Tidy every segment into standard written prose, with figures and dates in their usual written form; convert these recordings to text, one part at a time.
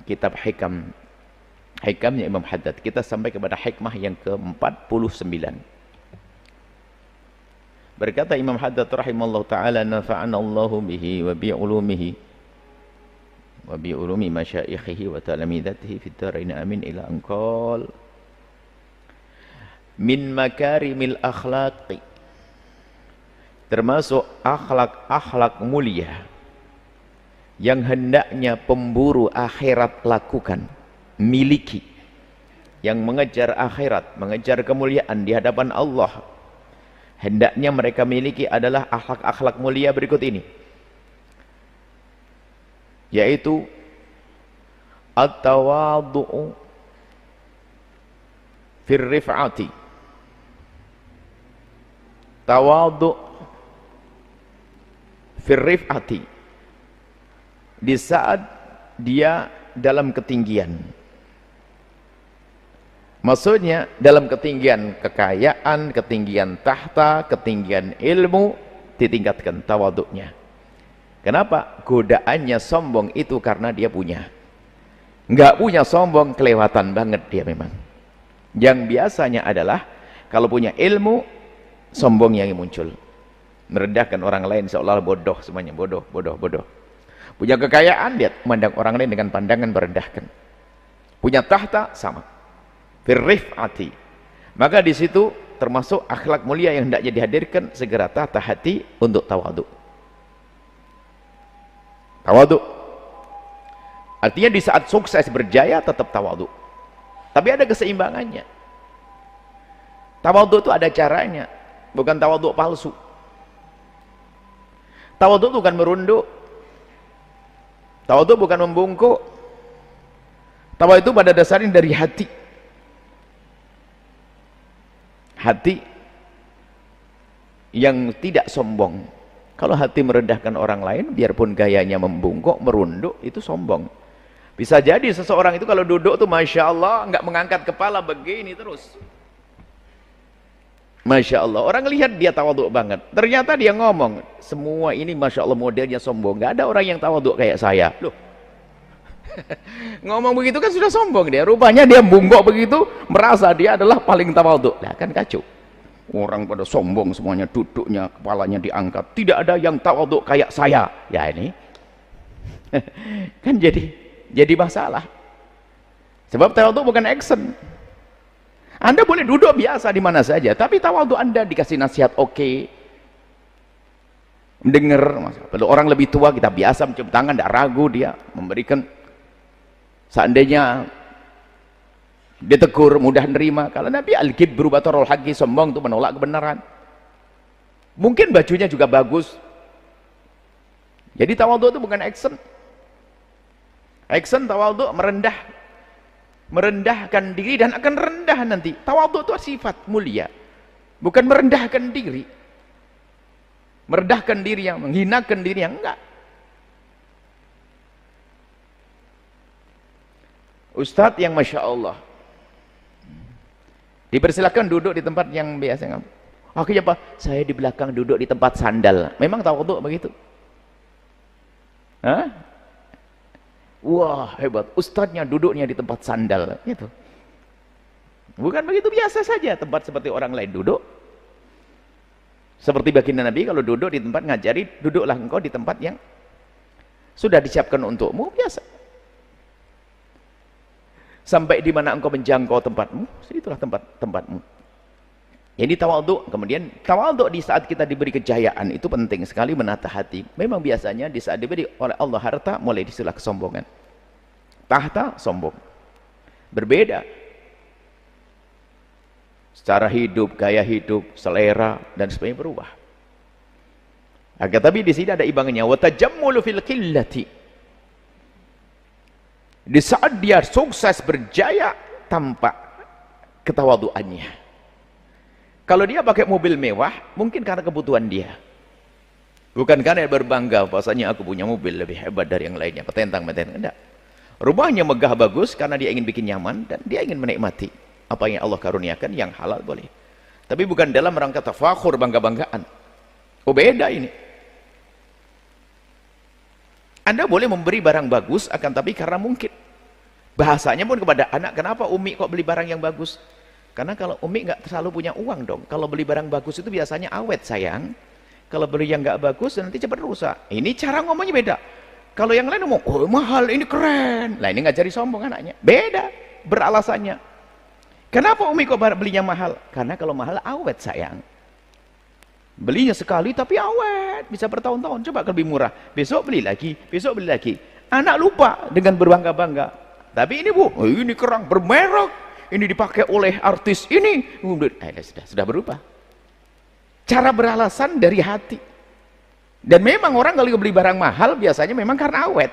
kitab hikam. Hikamnya Imam Haddad. Kita sampai kepada hikmah yang ke-49. Berkata Imam Haddad rahimallahu ta'ala, nafa'ana Allahu bihi wa bi'ulumihi wa bi'ulumi masyaikhihi wa talamidatihi fid dharain amin ila anqal min makarimil akhlaqi, termasuk akhlak-akhlak mulia yang hendaknya pemburu akhirat lakukan, miliki, yang mengejar akhirat, mengejar kemuliaan di hadapan Allah, hendaknya mereka miliki adalah akhlak-akhlak mulia berikut ini, yaitu at-tawadhu'u fir rif'ati, tawadhu' fir rif'ati, di saat dia dalam ketinggian. Maksudnya dalam ketinggian kekayaan, ketinggian tahta, ketinggian ilmu, ditingkatkan tawaduknya. Kenapa? Godaannya sombong itu karena dia punya. Enggak punya sombong, kelewatan banget dia memang. Yang biasanya adalah kalau punya ilmu, sombong yang muncul. Merendahkan orang lain seolah-olah bodoh semuanya, bodoh. Punya kekayaan, dia memandang orang lain dengan pandangan merendahkan. Punya tahta, sama. Firrif'ati, maka di situ termasuk akhlak mulia yang hendaknya dihadirkan segera tata hati untuk tawaduk. Tawaduk artinya di saat sukses berjaya tetap tawaduk, tapi ada keseimbangannya. Tawaduk itu ada caranya, bukan tawaduk palsu. Tawaduk bukan merunduk, tawaduk bukan membungkuk. Tawaduk itu pada dasarnya dari hati. Hati yang tidak sombong. Kalau hati merendahkan orang lain, biarpun gayanya membungkuk, merunduk, itu sombong. Bisa jadi seseorang itu kalau duduk tuh Masya Allah, nggak mengangkat kepala begini terus. Masya Allah, orang lihat dia tawaduk banget. Ternyata dia ngomong, semua ini Masya Allah modelnya sombong. Nggak ada orang yang tawaduk kayak saya. Loh, ngomong begitu kan sudah sombong dia. Rupanya dia bungkuk begitu, merasa dia adalah paling tawaduk. Lah kan kacau. Orang pada sombong semuanya, duduknya kepalanya diangkat. Tidak ada yang tawaduk kayak saya. Ya ini kan jadi masalah. Sebab tawaduk bukan action. Anda boleh duduk biasa di mana saja, tapi tawaduk Anda dikasih nasihat oke. Mendengar, kalau orang lebih tua kita biasa mencium tangan, tidak ragu dia memberikan. Seandainya ditegur mudah nerima. Kalau Nabi al-kibru batarul haqqi, sombong itu menolak kebenaran. Mungkin bajunya juga bagus. Jadi tawadhu itu bukan action. Action tawadhu merendahkan diri dan akan rendah nanti. Tawadhu itu sifat mulia, bukan merendahkan diri. Merendahkan diri yang menghinakan diri yang enggak. Ustadz yang Masya Allah dipersilakan duduk di tempat yang biasa. Akhirnya apa? Saya di belakang duduk di tempat sandal. Memang tawadhu begitu? Hah? Wah hebat, ustadznya duduknya di tempat sandal gitu. Bukan begitu, biasa saja tempat seperti orang lain duduk. Seperti baginda Nabi kalau duduk di tempat ngajari, duduklah engkau di tempat yang sudah disiapkan untukmu, biasa. Sampai di mana engkau menjangkau tempatmu, itulah tempatmu. Jadi tawadhu. Kemudian tawadhu di saat kita diberi kejayaan itu penting sekali, menata hati. Memang biasanya di saat diberi oleh Allah harta, mulai disilah kesombongan. Tahta, sombong. Berbeda secara hidup, gaya hidup, selera dan sebagainya berubah. Agar tapi di sini ada imbangannya, wa tajammulu fil qillati. Di saat dia sukses berjaya, tampak ketawaduannya. Kalau dia pakai mobil mewah, mungkin karena kebutuhan dia, bukan karena berbangga bahwasanya aku punya mobil lebih hebat dari yang lainnya, petentang-petentang. Enggak. Rumahnya megah bagus karena dia ingin bikin nyaman dan dia ingin menikmati apa yang Allah karuniakan, yang halal boleh, tapi bukan dalam rangka tafakhur, bangga-banggaan. Oh beda ini. Anda boleh memberi barang bagus, akan tapi karena mungkin Bahasanya pun kepada anak, kenapa Umi kok beli barang yang bagus? Karena kalau Umi nggak selalu punya uang dong. Kalau beli barang bagus itu biasanya awet sayang. Kalau beli yang nggak bagus nanti cepat rusak. Ini cara ngomongnya beda. Kalau yang lain ngomong, oh mahal, ini keren. Lah ini nggak jadi sombong anaknya. Beda beralasannya. Kenapa Umi kok belinya mahal? Karena kalau mahal awet sayang. Belinya sekali tapi awet, bisa bertahun-tahun. Coba kalau lebih murah, besok beli lagi, besok beli lagi. Anak lupa dengan berbangga-bangga. Tapi ini Bu, oh, ini kerang bermerek, ini dipakai oleh artis ini. Sudah berubah. Cara beralasan dari hati. Dan memang orang kalau beli barang mahal biasanya memang karena awet.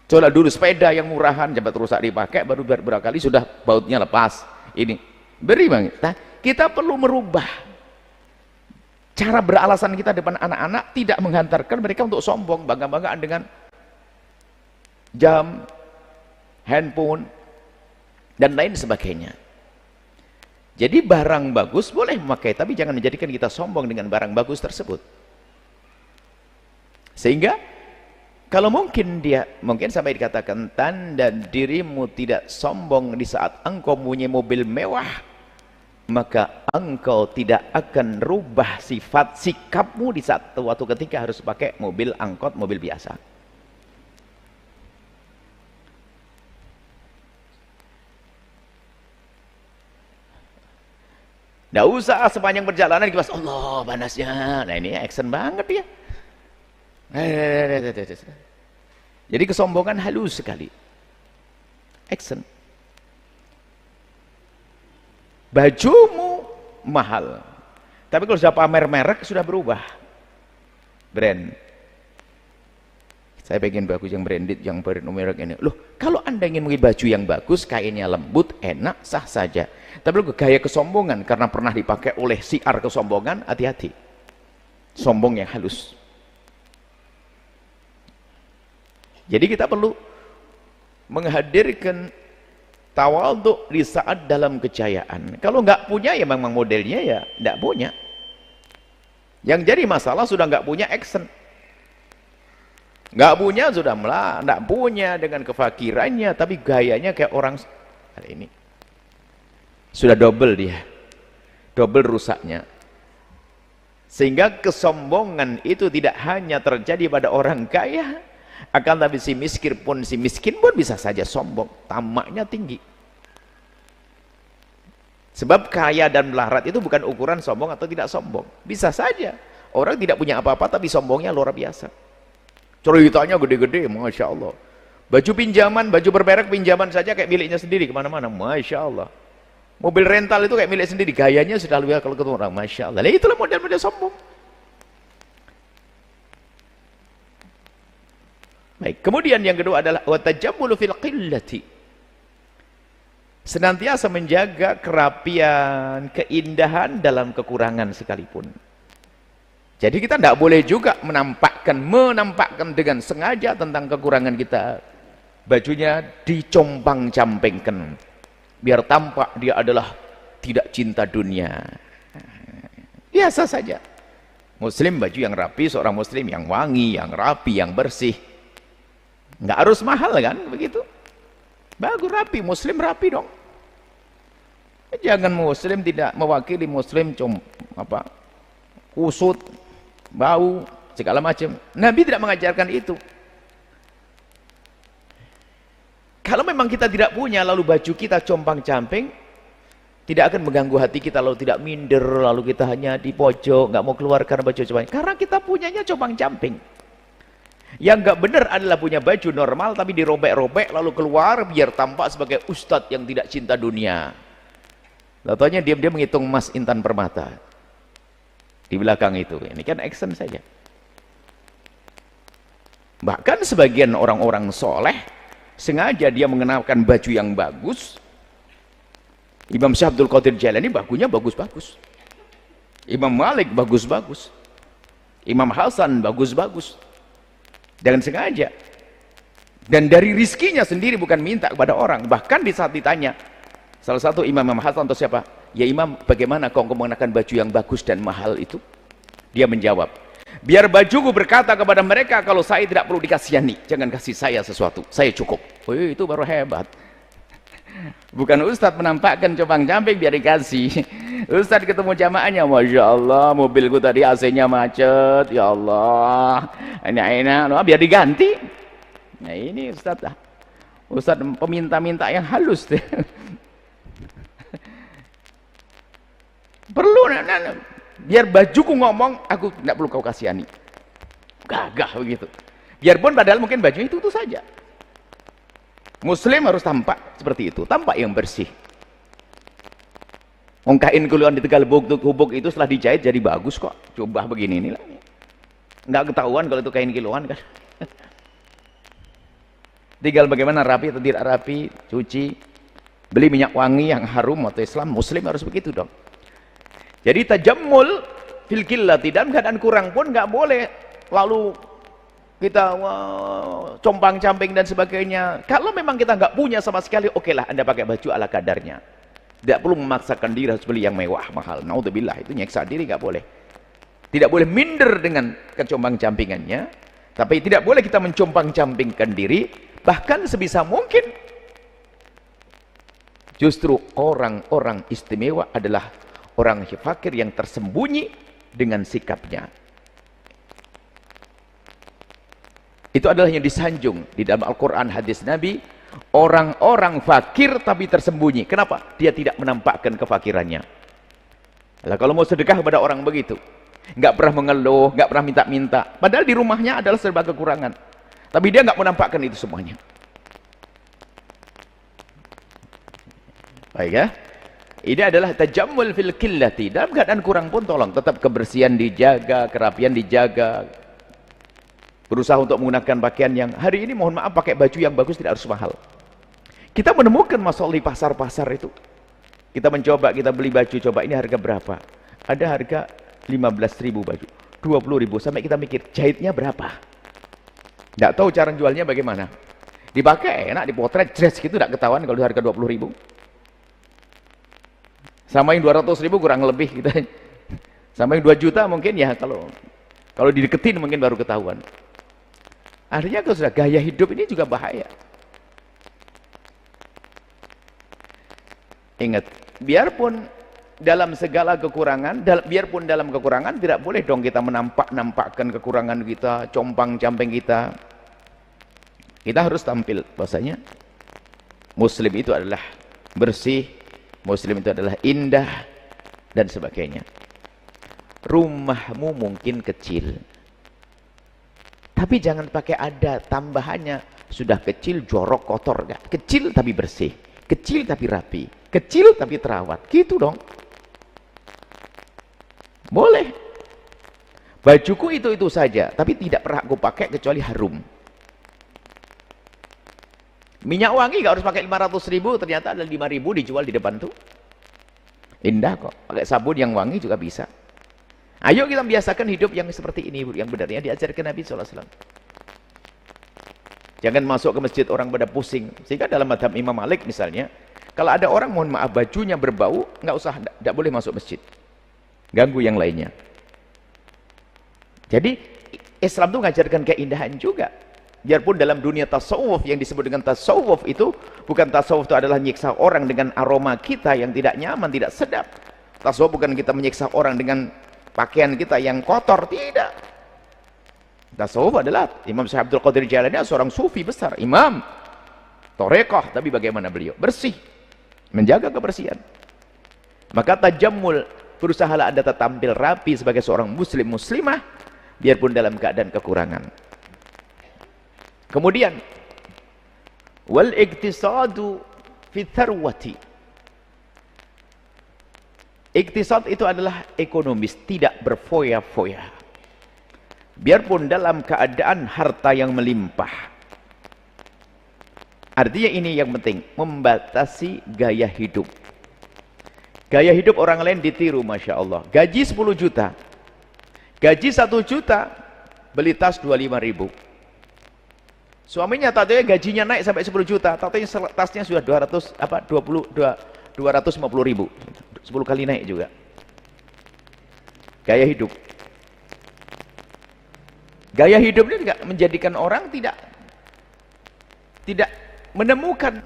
Coba dulu sepeda yang murahan cepat rusak dipakai, baru beberapa kali sudah bautnya lepas. Ini beri Bang. Nah, kita perlu merubah cara beralasan kita depan anak-anak, tidak menghantarkan mereka untuk sombong, bangga-banggaan dengan jam, handphone, dan lain sebagainya. Jadi barang bagus boleh memakai, tapi jangan menjadikan kita sombong dengan barang bagus tersebut. Sehingga kalau mungkin sampai dikatakan tanda dirimu tidak sombong di saat engkau punya mobil mewah, maka engkau tidak akan rubah sifat sikapmu di saat waktu ketika harus pakai mobil angkot, mobil biasa. Nggak usah sepanjang perjalanan dibahas, Allah panasnya. Nah ini action banget dia. Jadi kesombongan halus sekali. Action. Bajumu mahal, tapi kalau sudah pamer merek sudah berubah. Brand. Saya pengen bagus yang branded, yang merek ini. Loh, kalau Anda ingin menggunakan baju yang bagus, kainnya lembut, enak, sah saja. Tapi kalau gaya kesombongan karena pernah dipakai oleh siar kesombongan, hati-hati. Sombong yang halus. Jadi kita perlu menghadirkan tawadhu di saat dalam kejayaan. Kalau nggak punya ya memang modelnya ya nggak punya. Yang jadi masalah sudah nggak punya action. Nggak punya sudah nggak punya dengan kefakirannya, tapi gayanya kayak orang hari ini. Sudah double dia, double rusaknya. Sehingga kesombongan itu tidak hanya terjadi pada orang kaya, akan tapi si miskin pun bisa saja sombong, tamaknya tinggi. Sebab kaya dan melarat itu bukan ukuran sombong atau tidak sombong. Bisa saja orang tidak punya apa-apa tapi sombongnya luar biasa. Ceritanya gede-gede, Masya Allah. Baju pinjaman, baju bermerek pinjaman saja kayak miliknya sendiri kemana-mana, Masya Allah. Mobil rental itu kayak milik sendiri, gayanya sudah luar kalau ketemu orang, Masya Allah. Nah, itulah model-model sombong. Baik, kemudian yang kedua adalah watajammulu fil qillati. Senantiasa menjaga kerapian, keindahan dalam kekurangan sekalipun. Jadi kita tidak boleh juga menampakkan dengan sengaja tentang kekurangan kita. Bajunya dicompang-campingkan, biar tampak dia adalah tidak cinta dunia. Biasa saja. Muslim baju yang rapi, seorang muslim yang wangi, yang rapi, yang bersih. Nggak harus mahal kan, begitu. Bagus rapi, muslim rapi dong. Jangan muslim tidak mewakili muslim kusut, bau, segala macam. Nabi tidak mengajarkan itu. Kalau memang kita tidak punya, lalu baju kita compang-camping, tidak akan mengganggu hati kita, lalu tidak minder, lalu kita hanya di pojok, nggak mau keluar karena baju compang. Karena kita punyanya compang-camping. Yang nggak benar adalah punya baju normal tapi dirobek-robek lalu keluar biar tampak sebagai ustadz yang tidak cinta dunia. Lalu diam-diam menghitung emas intan permata di belakang itu. Ini kan action saja. Bahkan sebagian orang-orang soleh sengaja dia mengenakan baju yang bagus. Imam Syekh Abdul Qadir Jailani bajunya bagus-bagus. Imam Malik bagus-bagus. Imam Hasan bagus-bagus. Dengan sengaja. Dan dari rizkinya sendiri, bukan minta kepada orang. Bahkan di saat ditanya salah satu Imam Hasan atau siapa, ya Imam, bagaimana kau mengenakan baju yang bagus dan mahal itu? Dia menjawab, biar bajuku berkata kepada mereka kalau saya tidak perlu dikasihani, jangan kasih saya sesuatu, saya cukup. Oh itu baru hebat. Bukan ustadz menampakkan compang-camping biar dikasih. Ustadz ketemu jamaahnya, Masya Allah mobilku tadi AC-nya macet, ya Allah ini enak, biar diganti. Nah ini ustadz lah, ustadz peminta-minta yang halus deh. Perlu biar bajuku ngomong, aku tidak perlu kau kasihani, gagah begitu. Biarpun padahal mungkin baju itu saja. Muslim harus tampak seperti itu, tampak yang bersih. Kain kiloan di Tegal Hubuk itu setelah dijahit jadi bagus kok. Coba begini inilah. Nggak ketahuan kalau itu kain kiloan kan. Tinggal bagaimana rapi atau tidak rapi, cuci, beli minyak wangi yang harum atau Islam. Muslim harus begitu dong. Jadi tajammul fil qillati, dalam keadaan kurang pun nggak boleh lalu kita compang-camping dan sebagainya. Kalau memang kita nggak punya sama sekali, okelah Anda pakai baju ala kadarnya. Tidak perlu memaksakan diri harus beli yang mewah mahal. Naudzubillah, itu nyeksa diri nggak boleh. Tidak boleh minder dengan kecombang-campingannya, tapi tidak boleh kita mencombang-campingkan diri. Bahkan sebisa mungkin justru orang-orang istimewa adalah orang fakir yang tersembunyi dengan sikapnya. Itu adalah yang disanjung di dalam Al-Quran, hadis Nabi. Orang-orang fakir tapi tersembunyi. Kenapa? Dia tidak menampakkan kefakirannya. Nah, kalau mau sedekah kepada orang begitu, nggak pernah mengeluh, nggak pernah minta-minta, padahal di rumahnya adalah serba kekurangan, tapi dia nggak menampakkan itu semuanya. Baik ya, ini adalah tajammul fil qillati. Dalam keadaan kurang pun tolong tetap kebersihan dijaga, kerapian dijaga. Berusaha untuk menggunakan pakaian yang hari ini, mohon maaf, pakai baju yang bagus tidak harus mahal. Kita menemukan masalah di pasar-pasar itu. Kita mencoba, kita beli baju, coba ini harga berapa? Ada harga 15.000 baju, 20.000, sampai kita mikir jahitnya berapa? Tidak tahu cara jualnya bagaimana. Dipakai enak, dipotret, dress gitu, tidak ketahuan kalau harga 20.000. Sama yang 200.000 kurang lebih kita. Sama yang 2 juta mungkin ya, kalau dideketin mungkin baru ketahuan. Artinya kalau sudah gaya hidup ini juga bahaya. Ingat, biarpun dalam segala kekurangan, biarpun dalam kekurangan, tidak boleh dong kita menampakkan kekurangan kita, compang-camping kita. Kita harus tampil bahwasanya Muslim itu adalah bersih, Muslim itu adalah indah, dan sebagainya. Rumahmu mungkin kecil, tapi jangan pakai ada tambahannya, sudah kecil jorok kotor, enggak. Kecil tapi bersih, kecil tapi rapi, kecil tapi terawat, gitu dong. Boleh. Bajuku itu saja, tapi tidak pernah aku pakai kecuali harum. Minyak wangi enggak harus pakai 500.000, ternyata ada 5.000 dijual di depan tuh. Indah kok. Pakai sabun yang wangi juga bisa. Ayo kita biasakan hidup yang seperti ini, yang benarnya diajarkan Nabi SAW. Jangan masuk ke masjid orang pada pusing. Sehingga dalam madhab Imam Malik misalnya, kalau ada orang mohon maaf bajunya berbau, tidak boleh masuk masjid, ganggu yang lainnya. Jadi Islam itu mengajarkan keindahan juga. Biarpun dalam dunia tasawuf, yang disebut dengan tasawuf itu bukan tasawuf itu adalah nyiksa orang dengan aroma kita yang tidak nyaman, tidak sedap. Tasawuf bukan kita menyiksa orang dengan pakaian kita yang kotor, tidak. Tasawuf adalah Imam Syekh Abdul Qadir Jailani, seorang sufi besar, imam Torekoh, tapi bagaimana beliau? Bersih, menjaga kebersihan. Maka tajammul, berusahalah Anda tampil rapi sebagai seorang muslim muslimah, biarpun dalam keadaan kekurangan. Kemudian wal iktisadu fi tharwati. Iktisad itu adalah ekonomis, tidak berfoya-foya. Biarpun dalam keadaan harta yang melimpah. Artinya ini yang penting, membatasi gaya hidup. Gaya hidup orang lain ditiru, Masya Allah. Gaji 10 juta, gaji 1 juta, beli tas 25.000. Suaminya tadinya gajinya naik sampai 10 juta, tadinya tasnya sudah 250.000, 10 kali naik juga. Gaya hidup. Gaya hidup ini juga menjadikan orang tidak menemukan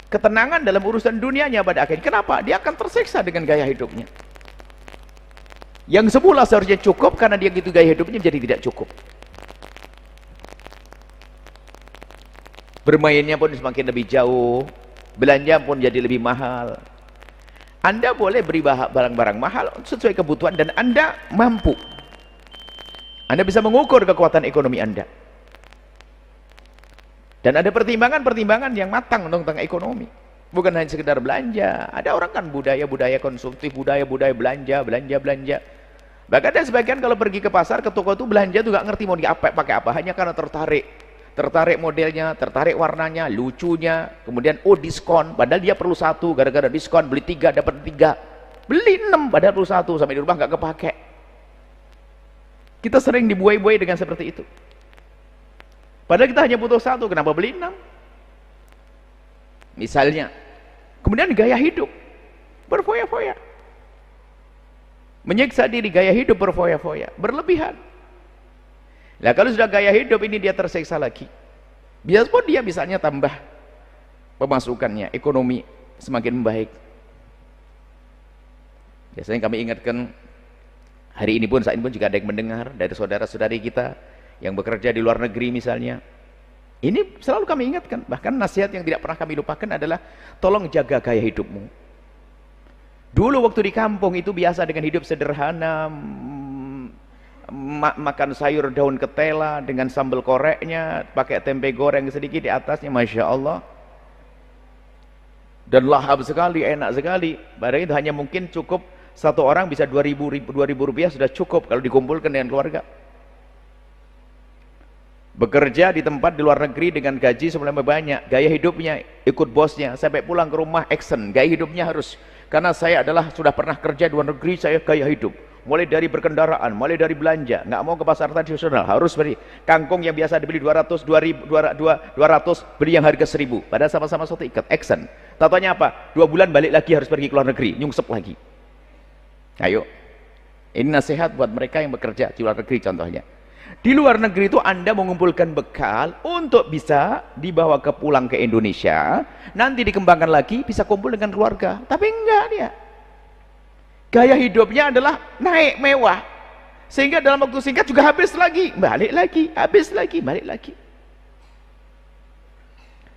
ketenangan dalam urusan dunianya pada akhirnya. Kenapa? Dia akan tersiksa dengan gaya hidupnya. Yang semula seharusnya cukup, karena dia gitu gaya hidupnya jadi tidak cukup. Bermainnya pun semakin lebih jauh, belanja pun jadi lebih mahal. Anda boleh beri barang-barang mahal sesuai kebutuhan dan Anda mampu. Anda bisa mengukur kekuatan ekonomi Anda. Dan ada pertimbangan-pertimbangan yang matang tentang ekonomi. Bukan hanya sekedar belanja. Ada orang kan budaya-budaya konsumtif, budaya-budaya belanja. Bahkan ada sebagian kalau pergi ke pasar, ke toko itu belanja tuh gak ngerti mau pakai apa, hanya karena tertarik modelnya, tertarik warnanya, lucunya, kemudian diskon, padahal dia perlu satu, gara-gara diskon beli 3 dapat 3, beli 6 padahal perlu satu, sampai di rumah gak kepake. Kita sering dibuai-buai dengan seperti itu, padahal kita hanya butuh satu, kenapa beli 6 misalnya. Kemudian gaya hidup berfoya-foya, menyiksa diri, gaya hidup berfoya-foya, berlebihan. Nah kalau sudah gaya hidup ini dia tersiksa lagi. Biarpun dia misalnya tambah pemasukannya, ekonomi semakin membaik. Biasanya kami ingatkan, hari ini pun, saat ini pun juga ada yang mendengar dari saudara-saudari kita yang bekerja di luar negeri misalnya. Ini selalu kami ingatkan, bahkan nasihat yang tidak pernah kami lupakan adalah tolong jaga gaya hidupmu. Dulu waktu di kampung itu biasa dengan hidup sederhana, makan sayur daun ketela dengan sambal koreknya, pakai tempe goreng sedikit di atasnya, Masya Allah, dan lahap sekali, enak sekali. Padahal itu hanya mungkin cukup satu orang bisa 2.000 rupiah sudah cukup kalau dikumpulkan dengan keluarga. Bekerja di tempat di luar negeri dengan gaji sebenarnya banyak, gaya hidupnya ikut bosnya, sampai pulang ke rumah action, gaya hidupnya harus, karena saya adalah sudah pernah kerja di luar negeri, saya gaya hidup, mulai dari berkendaraan, mulai dari belanja, nggak mau ke pasar tradisional, harus beli kangkung yang biasa dibeli 200, 200 beli yang harga 1.000, padahal sama-sama satu ikat, action. Tatanya apa? 2 bulan balik lagi harus pergi ke luar negeri, nyungsep lagi. Ayo, ini nasihat buat mereka yang bekerja di luar negeri. Contohnya di luar negeri itu Anda mengumpulkan bekal untuk bisa dibawa pulang ke Indonesia, nanti dikembangkan lagi bisa kumpul dengan keluarga. Tapi enggak, dia gaya hidupnya adalah naik mewah, sehingga dalam waktu singkat juga habis lagi, balik lagi, habis lagi, balik lagi.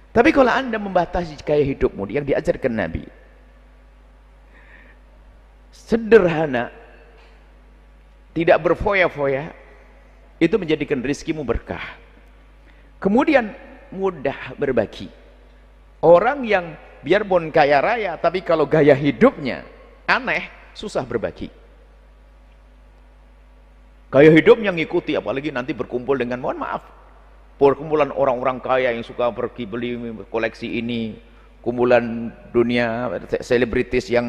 Tapi kalau Anda membatasi gaya hidupmu yang diajarkan Nabi, sederhana, tidak berfoya-foya, itu menjadikan rizkimu berkah. Kemudian mudah berbagi. Orang yang biarpun kaya raya, tapi kalau gaya hidupnya aneh, susah berbagi. Gaya hidupnya ngikuti, apalagi nanti berkumpul dengan, mohon maaf, perkumpulan orang-orang kaya yang suka pergi beli koleksi ini, kumpulan dunia selebritis yang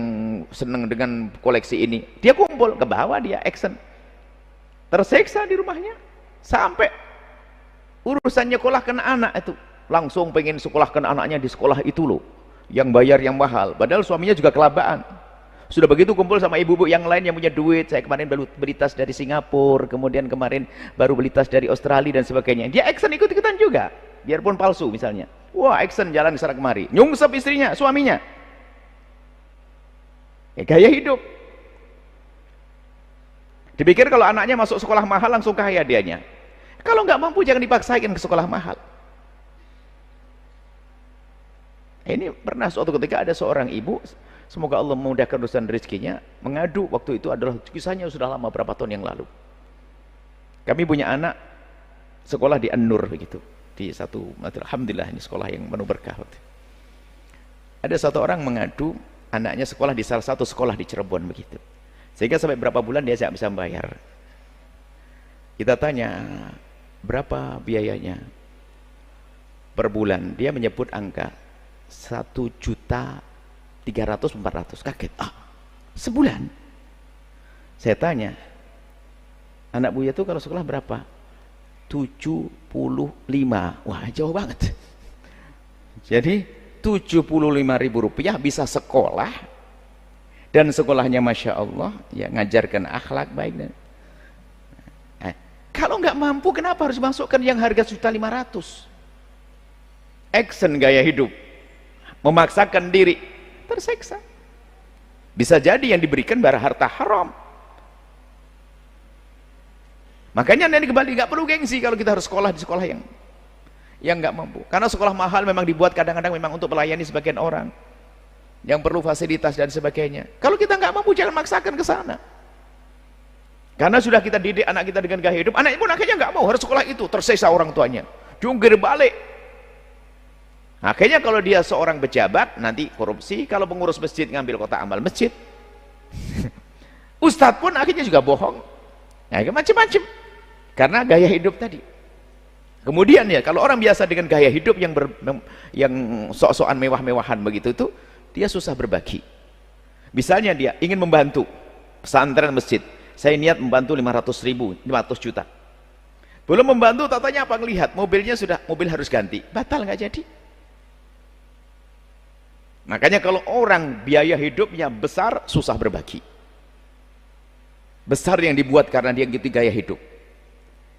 senang dengan koleksi ini, dia kumpul ke bawah, dia action, tersiksa di rumahnya, sampai urusannya sekolahkan anak itu langsung pengen sekolahkan anaknya di sekolah itu loh, yang bayar yang mahal, padahal suaminya juga kelabaan. Sudah begitu kumpul sama ibu-ibu yang lain yang punya duit, saya kemarin baru beli tas dari Singapura, kemudian kemarin baru beli tas dari Australia dan sebagainya, dia action ikut-ikutan juga, biarpun palsu misalnya. Wah, action jalan kesana kemari, nyungsep istrinya, suaminya. Gaya hidup. Dipikir kalau anaknya masuk sekolah mahal langsung kaya dianya. Kalau nggak mampu jangan dipaksain ke sekolah mahal. Ini pernah suatu ketika ada seorang ibu, semoga Allah memudahkan urusan rezekinya, mengadu, waktu itu adalah kisahnya sudah lama, berapa tahun yang lalu. Kami punya anak sekolah di An-Nur begitu, di satu, alhamdulillah ini sekolah yang penuh berkah. Ada satu orang mengadu anaknya sekolah di salah satu sekolah di Cirebon begitu, sehingga sampai berapa bulan dia tidak bisa membayar. Kita tanya berapa biayanya per bulan, dia menyebut angka 1.300.400. Kaget, sebulan. Saya tanya, anak Buya itu kalau sekolah berapa? 75. Wah, jauh banget. Jadi 75.000 rupiah bisa sekolah, dan sekolahnya Masya Allah ya, ngajarkan akhlak baik. Dan kalau nggak mampu, kenapa harus masukkan yang harga 1.500.000? action gaya hidup, memaksakan diri, tersiksa. Bisa jadi yang diberikan bara harta haram. Makanya nanti kembali, nggak perlu gengsi kalau kita harus sekolah di sekolah yang nggak mampu. Karena sekolah mahal memang dibuat kadang-kadang memang untuk melayani sebagian orang yang perlu fasilitas dan sebagainya. Kalau kita nggak mampu, jangan maksakan ke sana. Karena sudah kita didik anak kita dengan gaya hidup, anaknya pun akhirnya nggak mau, harus sekolah itu, tersiksa orang tuanya, jungkir balik. Akhirnya kalau dia seorang pejabat, nanti korupsi. Kalau pengurus masjid ngambil kotak amal masjid. Ustadz pun akhirnya juga bohong. Nah, macam-macam. Karena gaya hidup tadi. Kemudian ya, kalau orang biasa dengan gaya hidup yang sok-sokan mewah-mewahan begitu itu, dia susah berbagi. Misalnya dia ingin membantu pesantren masjid. Saya niat membantu 500 juta. Belum membantu, tatanya apa, ngelihat mobilnya mobil harus ganti, batal, nggak jadi. Makanya kalau orang biaya hidupnya besar, susah berbagi. Besar yang dibuat karena dia gitu gaya hidup.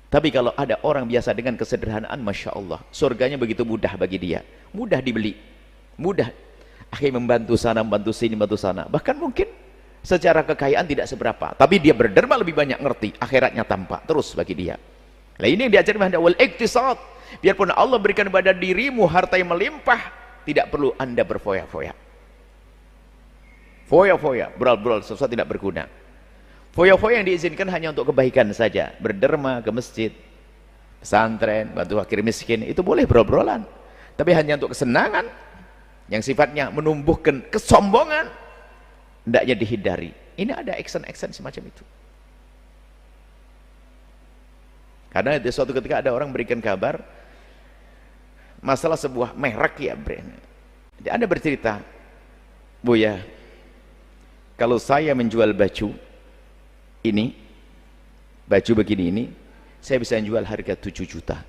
Tapi kalau ada orang biasa dengan kesederhanaan, Masya Allah, surganya begitu mudah bagi dia, mudah dibeli, mudah akhirnya membantu sana, membantu sini, membantu sana. Bahkan mungkin secara kekayaan tidak seberapa, tapi dia berderma lebih banyak, ngerti akhiratnya tampak terus bagi dia. Nah, ini yang diajarkan wal iktisad. Biarpun Allah berikan pada dirimu harta yang melimpah, tidak perlu anda berfoya-foya. Foya-foya, beral-beral, sesuatu tidak berguna. Foya-foya yang diizinkan hanya untuk kebaikan saja, berderma ke masjid, pesantren, bantu fakir miskin, itu boleh beral-beralan. Tapi hanya untuk kesenangan yang sifatnya menumbuhkan kesombongan, hendaknya dihindari. Ini ada action-action semacam itu. Karena di suatu ketika ada orang berikan kabar masalah sebuah merek ya, brand. Anda bercerita, Buya, kalau saya menjual baju ini, baju begini ini, saya bisa menjual harga 7 juta.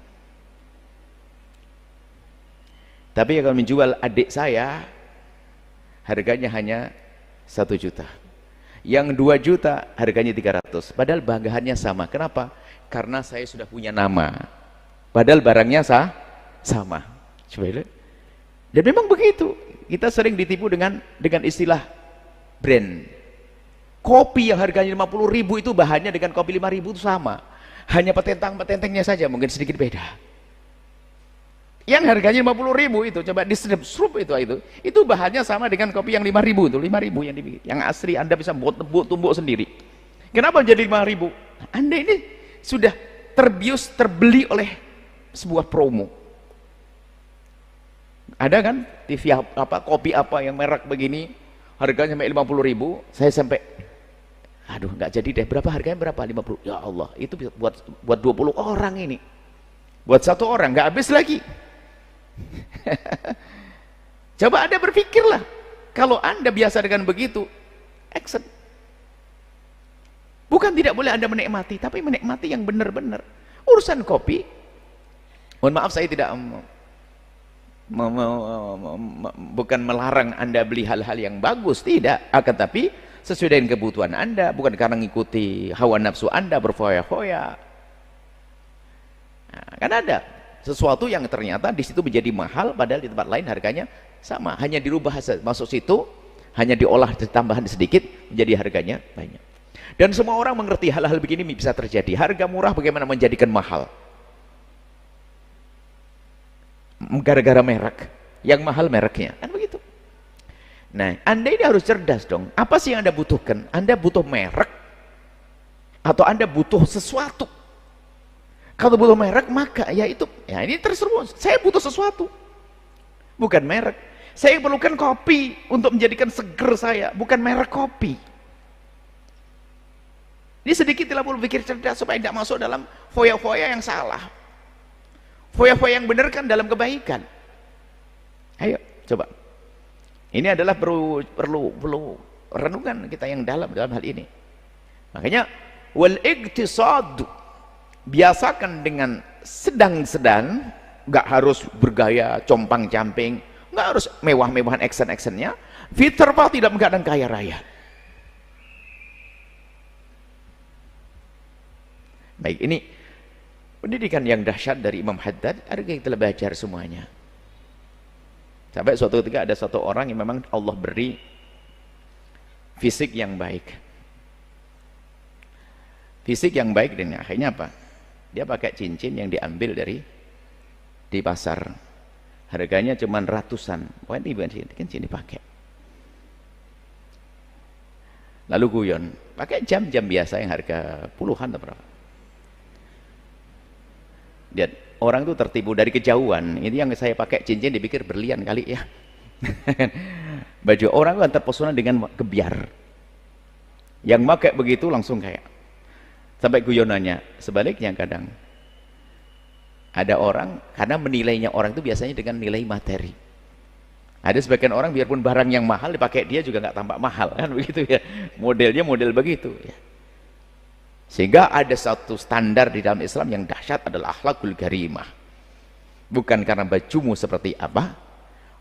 Tapi kalau menjual adik saya, harganya hanya 1 juta. Yang 2 juta harganya 300. Padahal banggaannya sama. Kenapa? Karena saya sudah punya nama. Padahal barangnya sama. Coba lihat. Dan memang begitu. Kita sering ditipu dengan istilah brand. Kopi yang harganya 50.000 itu bahannya dengan kopi 5.000 itu sama. Hanya petentang-petentengnya saja mungkin sedikit beda. Yang harganya 50.000 itu coba disedep-serup itu bahannya sama dengan kopi yang 5.000 itu, 5.000 yang dibikin. Yang asli Anda bisa buat tumbuk sendiri. Kenapa jadi 5.000? Anda ini sudah terbius, terbeli oleh sebuah promo. Ada kan TV apa, kopi apa yang merek begini harganya sampai 50.000, saya sampai aduh nggak jadi deh. Berapa harganya, berapa? 50. Ya Allah, itu buat 20 orang ini, buat satu orang nggak habis lagi. Coba Anda berpikirlah, kalau Anda biasa dengan begitu, action. Bukan tidak boleh Anda menikmati, tapi menikmati yang benar-benar. Urusan kopi, mohon maaf saya tidak bukan melarang Anda beli hal-hal yang bagus, tidak, akan tapi sesuai dengan kebutuhan Anda, bukan karena mengikuti hawa nafsu Anda berfoya-foya. Nah, kan ada sesuatu yang ternyata di situ menjadi mahal, padahal di tempat lain harganya sama, hanya dirubah masuk situ, hanya diolah tambahan sedikit menjadi harganya banyak. Dan semua orang mengerti hal-hal begini bisa terjadi. Harga murah bagaimana menjadikan mahal? Gara-gara merek, yang mahal mereknya, kan begitu. Nah, Anda ini harus cerdas dong. Apa sih yang Anda butuhkan? Anda butuh merek atau Anda butuh sesuatu? Kalau butuh merek, maka ya itu, ya ini terseru. Saya butuh sesuatu, bukan merek. Saya perlukan kopi untuk menjadikan seger saya, bukan merek kopi. Ini sedikit tidak perlu pikir cerdas supaya tidak masuk dalam foya-foya yang salah. Foya-foya yang benar kan dalam kebaikan. Ayo coba. Ini adalah perlu renungan kita yang dalam hal ini. Makanya wal iktisad, biasakan dengan sedang-sedang, nggak harus bergaya compang-camping, nggak harus mewah-mewahan action-actionnya. Fitrah tidak menggadang kaya raya. Baik, ini pendidikan yang dahsyat dari Imam Haddad. Harga kita belajar semuanya. Sampai suatu ketika ada satu orang yang memang Allah beri fisik yang baik. Fisik yang baik, dan akhirnya apa? Dia pakai cincin yang diambil di pasar. Harganya cuma ratusan. Wah, ini cincin dipakai. Lalu guyon, pakai jam-jam biasa yang harga puluhan atau berapa. Lihat, orang tuh tertipu dari kejauhan. Ini yang saya pakai cincin dipikir berlian kali ya. Baju orang kan terpesona dengan kebiar. Yang pakai begitu langsung kayak. Sampai guyonannya, sebaliknya kadang ada orang karena menilainya orang itu biasanya dengan nilai materi. Ada sebagian orang biarpun barang yang mahal dipakai dia juga nggak tampak mahal, kan begitu ya. Modelnya model begitu ya. Sehingga ada satu standar di dalam Islam yang dahsyat adalah akhlakul karimah. Bukan karena bajumu seperti apa,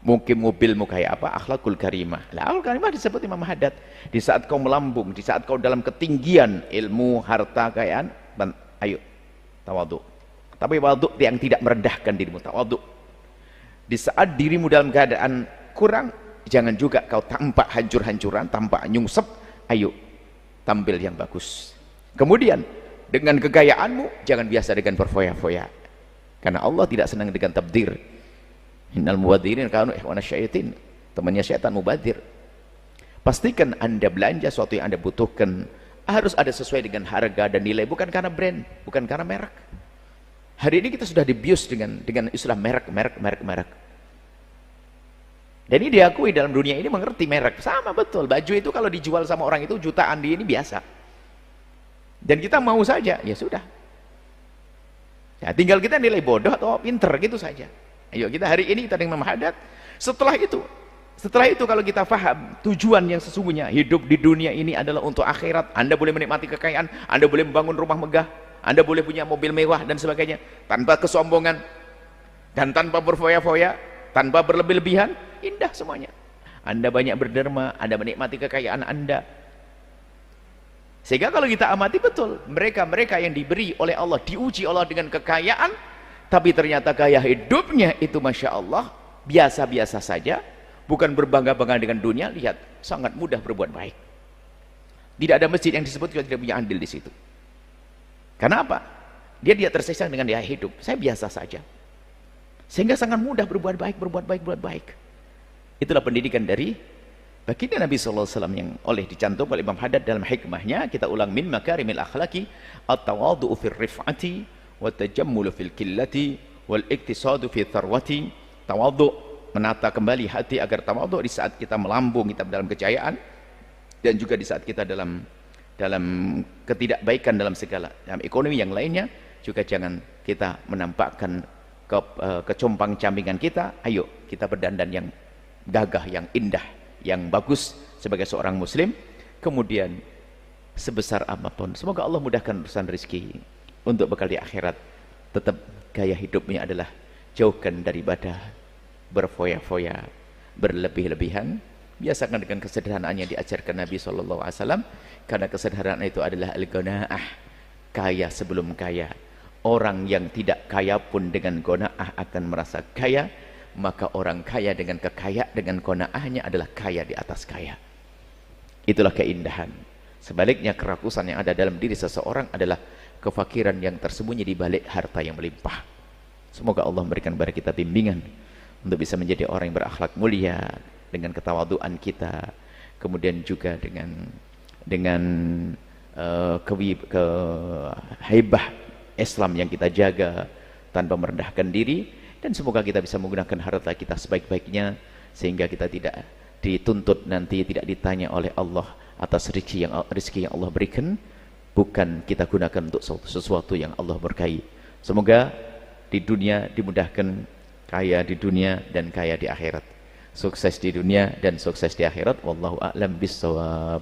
mungkin mobilmu kayak apa, akhlakul karimah. Lah, akhlakul karimah disebut Imam Haddad. Di saat kau melambung, di saat kau dalam ketinggian ilmu, harta, kekayaan, ayo tawadhu. Tapi tawadhu yang tidak merendahkan dirimu, tawadhu. Di saat dirimu dalam keadaan kurang, jangan juga kau tampak hancur-hancuran, tampak nyungsep, ayo tampil yang bagus. Kemudian dengan kekayaanmu jangan biasa dengan berfoya-foya, karena Allah tidak senang dengan tabdir. Innal mubadzirin kanu ikhwana syaitin, temannya syaitan mubadir. Pastikan Anda belanja sesuatu yang Anda butuhkan harus ada sesuai dengan harga dan nilai, bukan karena brand, bukan karena merek. Hari ini kita sudah dibius dengan istilah merek. Dan ini diakui dalam dunia ini mengerti merek. Sama betul, baju itu kalau dijual sama orang itu jutaan di ini biasa. Dan kita mau saja, ya sudah. Ya, tinggal kita nilai bodoh atau pinter gitu saja. Ayo kita hari ini kita dengan Imam Haddad. Setelah itu kalau kita paham tujuan yang sesungguhnya hidup di dunia ini adalah untuk akhirat. Anda boleh menikmati kekayaan, Anda boleh membangun rumah megah, Anda boleh punya mobil mewah dan sebagainya, tanpa kesombongan dan tanpa berfoya-foya, tanpa berlebih-lebihan, indah semuanya. Anda banyak berderma, Anda menikmati kekayaan Anda. Sehingga kalau kita amati betul, mereka yang diberi oleh Allah, diuji Allah dengan kekayaan, tapi ternyata gaya hidupnya itu Masya Allah biasa-biasa saja, bukan berbangga-bangga dengan dunia. Lihat, sangat mudah berbuat baik. Tidak ada masjid yang disebut tidak punya andil di situ. Karena apa? Dia tersiksa dengan gaya hidup. Saya biasa saja. Sehingga sangat mudah berbuat baik. Itulah pendidikan dari baginda Nabi SAW yang oleh dicantum oleh Imam Haddad dalam hikmahnya. Kita ulang, min makarimil akhlaki at-tawadhu'u fil rif'ati wa tajammulu fil qillati wal iktisadu fi tharwati. Tawadhu', menata kembali hati agar tawadhu' di saat kita melambung, kita dalam kejayaan, dan juga di saat kita dalam ketidakbaikan dalam ekonomi yang lainnya, juga jangan kita menampakkan kecompang-campingan kita. Ayo kita berdandan yang gagah, yang indah, yang bagus sebagai seorang muslim. Kemudian sebesar apapun, semoga Allah mudahkan urusan rezeki untuk bekal di akhirat. Tetap gaya hidupnya adalah jauhkan daripada berfoya-foya, berlebih-lebihan. Biasakan dengan kesederhanaan yang diajarkan Nabi SAW, karena kesederhanaan itu adalah al-ghanaah, kaya sebelum kaya. Orang yang tidak kaya pun dengan ghanaah akan merasa kaya, maka orang kaya dengan ghanaahnya adalah kaya di atas kaya. Itulah keindahan. Sebaliknya, kerakusan yang ada dalam diri seseorang adalah kefakiran yang tersembunyi di balik harta yang melimpah. Semoga Allah memberikan kepada kita bimbingan untuk bisa menjadi orang yang berakhlak mulia dengan ketawaduan kita, kemudian juga dengan haibah Islam yang kita jaga tanpa merendahkan diri. Dan semoga kita bisa menggunakan harta kita sebaik-baiknya, sehingga kita tidak dituntut nanti, tidak ditanya oleh Allah atas rezeki yang Allah berikan, bukan kita gunakan untuk sesuatu yang Allah berkahi. Semoga di dunia dimudahkan, kaya di dunia dan kaya di akhirat, sukses di dunia dan sukses di akhirat. Wallahu a'lam bissawab.